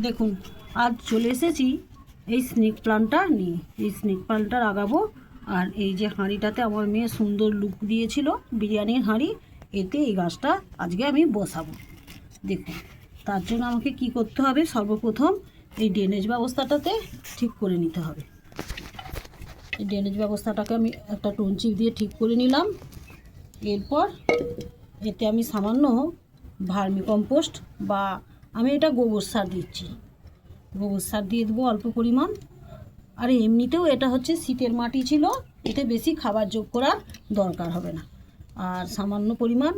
দেখুন আজ চলে এসেছি এই স্নেক প্লান্টটা নিয়ে। এই স্নেক প্লান্টটা লাগাবো। আর এই যে হাঁড়িটাতে আমার মেয়ে সুন্দর লুক দিয়েছিল বিরিয়ানির হাঁড়ি, এতে এই গাছটা আজকে আমি বসাবো। দেখুন তার জন্য আমাকে কি করতে হবে, সর্বপ্রথম এই ড্রেনেজ ব্যবস্থাটাতে ঠিক করে নিতে হবে। এই ড্রেনেজ ব্যবস্থাটাকে আমি একটা টঞ্চিক দিয়ে ঠিক করে নিলাম। এরপর এতে আমি সামান্য ভার্মি কম্পোস্ট বা আমি এটা গোবর সার দিচ্ছি, গোবর সার দিয়ে দেবো অল্প পরিমাণ। আর এমনিতেও এটা হচ্ছে শীতের মাটি ছিল, এতে বেশি খাবার যোগ করার দরকার হবে না। আর সামান্য পরিমাণ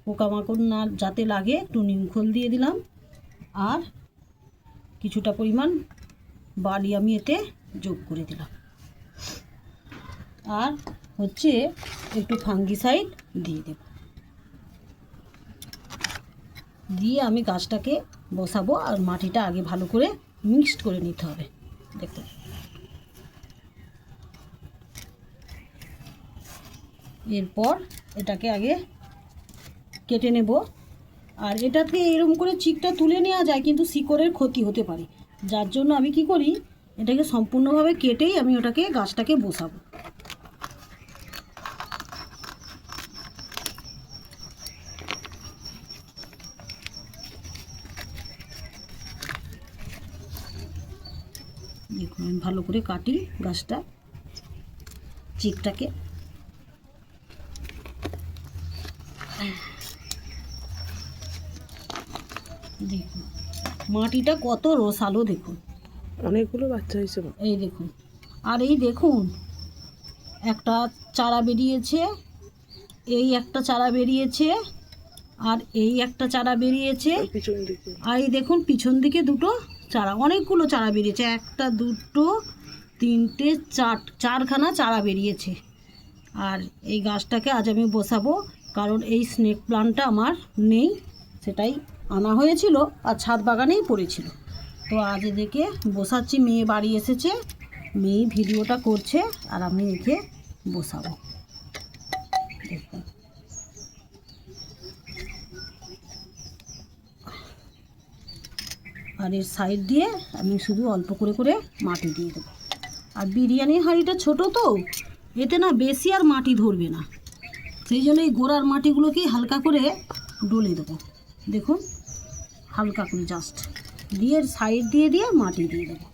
পোকামাকড় না যাতে লাগে একটু নিমখোল দিয়ে দিলাম। আর কিছুটা পরিমাণ বালি আমি এতে যোগ করে দিলাম। আর হচ্ছে একটু ফাঙ্গিসাইড দিয়ে দেব, দিয়ে আমি গাছটাকে বসাবো। আর মাটিটা আগে ভালো করে মিক্সড করে নিতে হবে। দেখুন এরপর এটাকে আগে কেটে নেব। আর এটাতে এরকম করে চিকটা তুলে নেওয়া যায়, কিন্তু শিকড়ের ক্ষতি হতে পারে, যার জন্য আমি কি করি, এটাকে সম্পূর্ণভাবে কেটেই আমি ওটাকে গাছটাকে বসাবো। দেখুন আমি ভালো করে কাটি গাছটা, চিকটাকে। দেখুন মাটিটা কত রসালো, দেখুন অনেকগুলো বাচ্চা হয়েছে। এই দেখুন, আর এই দেখুন একটা চারা বেরিয়েছে, এই একটা চারা বেরিয়েছে, আর এই একটা চারা বেরিয়েছে, পিছন দিকে আর এই দেখুন পিছন দিকে দুটো চারা, অনেকগুলো চারা বেরিয়েছে, একটা দুটো তিনটে চারখানা চারা বেরিয়েছে। আর এই গাছটাকে আজ আমি বসাবো, কারণ এই স্নেক প্লান্টটা আমার নেই, সেটাই আনা হয়েছিল আর ছাদ বাগানেই পড়েছিল। তো আজ এদেরকে বসাচ্ছি, মেয়ে বাড়ি এসেছে, মেয়ে ভিডিওটা করছে আর আমি একে বসাবো। দেখুন আর এর সাইড দিয়ে আমি শুধু অল্প করে করে মাটি দিয়ে দেবো। আর বিরিয়ানির হাঁড়িটা ছোট, তো এতে না বেশি আর মাটি ধরবে না, সেই জন্য এই গোড়ার মাটিগুলোকেই হালকা করে ডলে দেবো। দেখুন হালকা করে জাস্ট দিয়ে সাইড দিয়ে দিয়ে মাটি দিয়ে দেবো,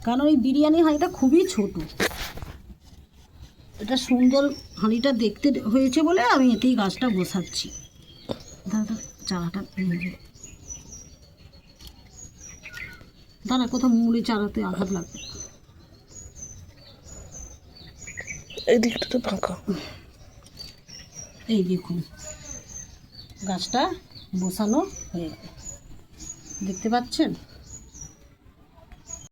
কারণ এই বিরিয়ানি হাঁড়িটা খুবই ছোট। এটা সুন্দর হাঁড়িটা দেখতে হয়েছে বলে আমি এতেই গাছটা বসাচ্ছি। দাদা চারাটা দাদা কোথাও মুড়ে চারাতে আঘাত লাগবে। এই দিকটা তো ফাঁকা। এই দেখুন গাছটা বসানো হয়ে গেল, দেখতে পাচ্ছেন।